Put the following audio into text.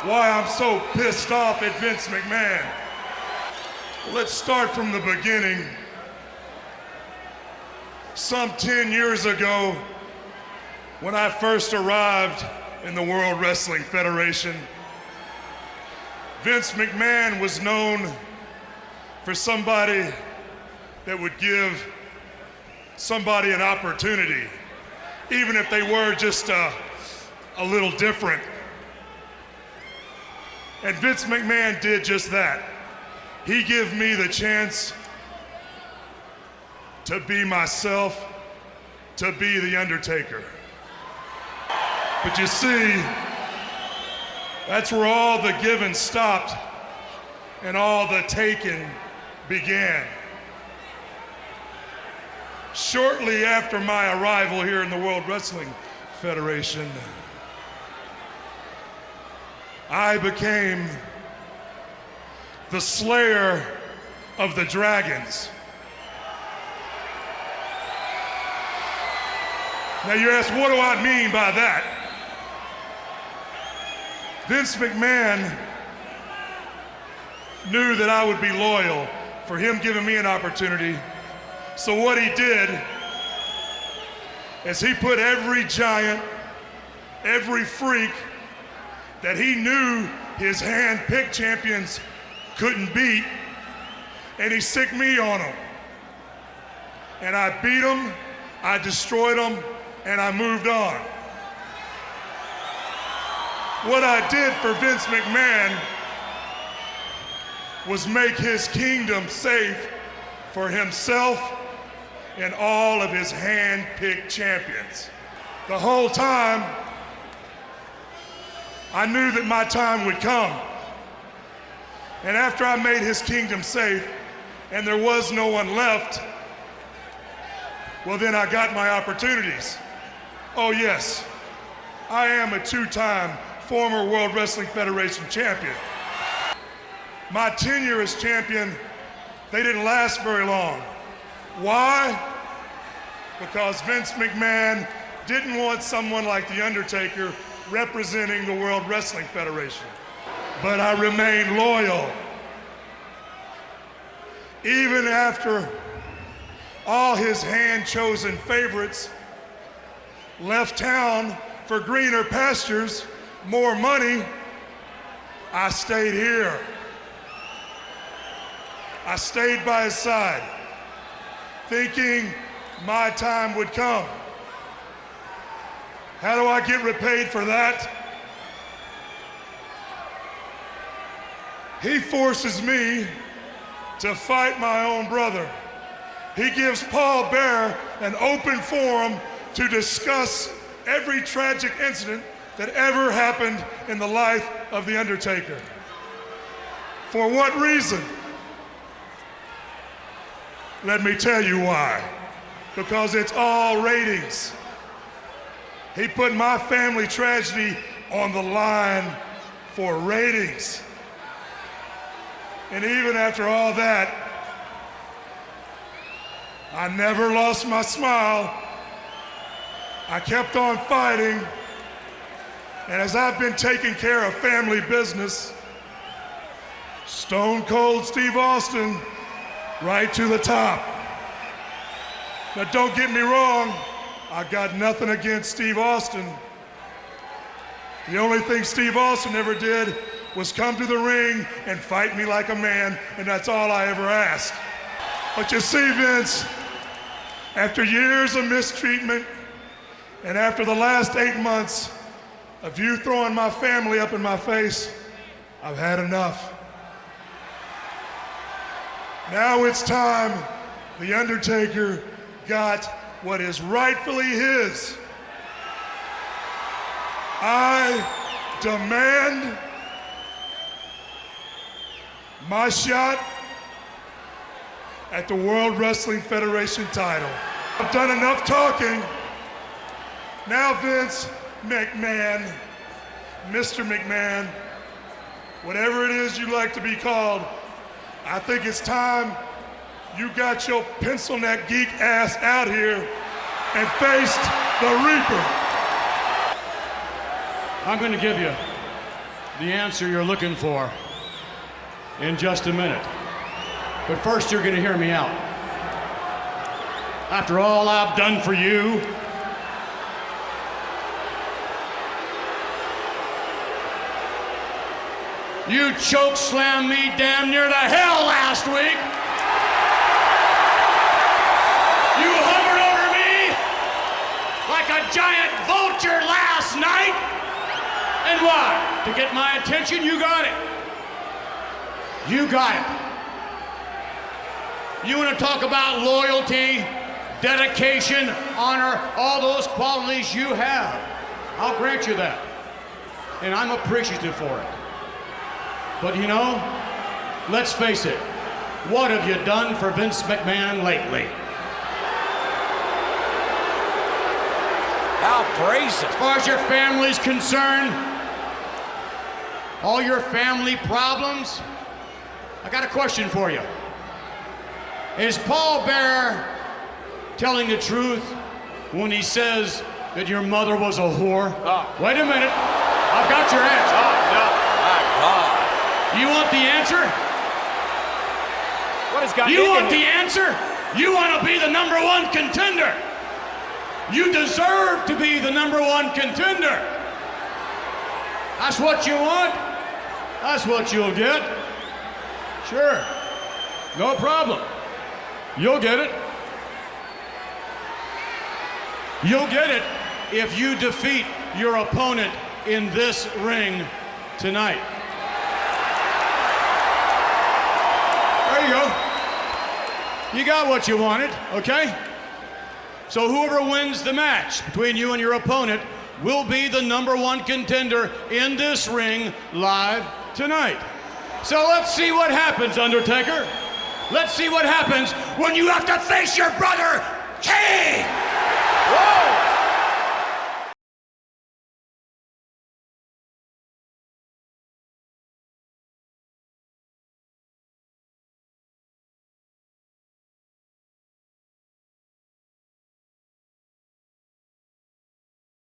why I'm so pissed off at Vince McMahon. Let's start from the beginning. Some 10 years ago, when I first arrived in the World Wrestling Federation, Vince McMahon was known for somebody that would give somebody an opportunity, even if they were just a little different. And Vince McMahon did just that. He gave me the chance to be myself, to be the Undertaker. But you see, that's where all the giving stopped and all the taking began. Shortly after my arrival here in the World Wrestling Federation, I became the slayer of the dragons. Now you ask, what do I mean by that? Vince McMahon knew that I would be loyal for him giving me an opportunity. So what he did is he put every giant, every freak that he knew his hand-picked champions couldn't beat, and he sicked me on them. And I beat them, I destroyed them, and I moved on. What I did for Vince McMahon was make his kingdom safe for himself and all of his hand-picked champions. The whole time, I knew that my time would come. And after I made his kingdom safe and there was no one left, well, then I got my opportunities. Oh yes, I am a two-time former World Wrestling Federation champion. My tenure as champion, they didn't last very long. Why? Because Vince McMahon didn't want someone like The Undertaker representing the World Wrestling Federation. But I remained loyal. Even after all his hand-chosen favorites left town for greener pastures, more money, I stayed here. I stayed by his side, thinking my time would come. How do I get repaid for that? He forces me to fight my own brother. He gives Paul Bearer an open forum to discuss every tragic incident that ever happened in the life of The Undertaker. For what reason? Let me tell you why. Because it's all ratings. He put my family tragedy on the line for ratings. And even after all that, I never lost my smile. I kept on fighting. And as I've been taking care of family business, Stone Cold Steve Austin, right to the top. Now don't get me wrong, I got nothing against Steve Austin. The only thing Steve Austin ever did was come to the ring and fight me like a man, and that's all I ever asked. But you see, Vince, after years of mistreatment, and after the last 8 months of you throwing my family up in my face, I've had enough. Now it's time The Undertaker got what is rightfully his. I demand my shot at the World Wrestling Federation title. I've done enough talking. Now Vince McMahon, Mr. McMahon, whatever it is you like to be called, I think it's time you got your pencil neck geek ass out here and faced the Reaper. I'm going to give you the answer you're looking for in just a minute. But first, you're going to hear me out. After all I've done for you, you chokeslammed me damn near to hell last week. You hovered over me like a giant vulture last night. And why? To get my attention, you got it. You got it. You want to talk about loyalty, dedication, honor, all those qualities you have. I'll grant you that. And I'm appreciative for it. But you know, let's face it, what have you done for Vince McMahon lately? How brazen. As far as your family's concerned, all your family problems, I got a question for you. Is Paul Bearer telling the truth when he says that your mother was a whore? Oh. Wait a minute. I've got your answer. Oh, no. My God. You want the answer? What has got You want into the him? answer? You want to be the #1 contender. You deserve to be the #1 contender. That's what you want. That's what you'll get. Sure. No problem. You'll get it. You'll get it if you defeat your opponent in this ring tonight. There you go. You got what you wanted, okay? So whoever wins the match between you and your opponent will be the #1 contender in this ring live tonight. So let's see what happens, Undertaker. Let's see what happens when you have to face your brother, King!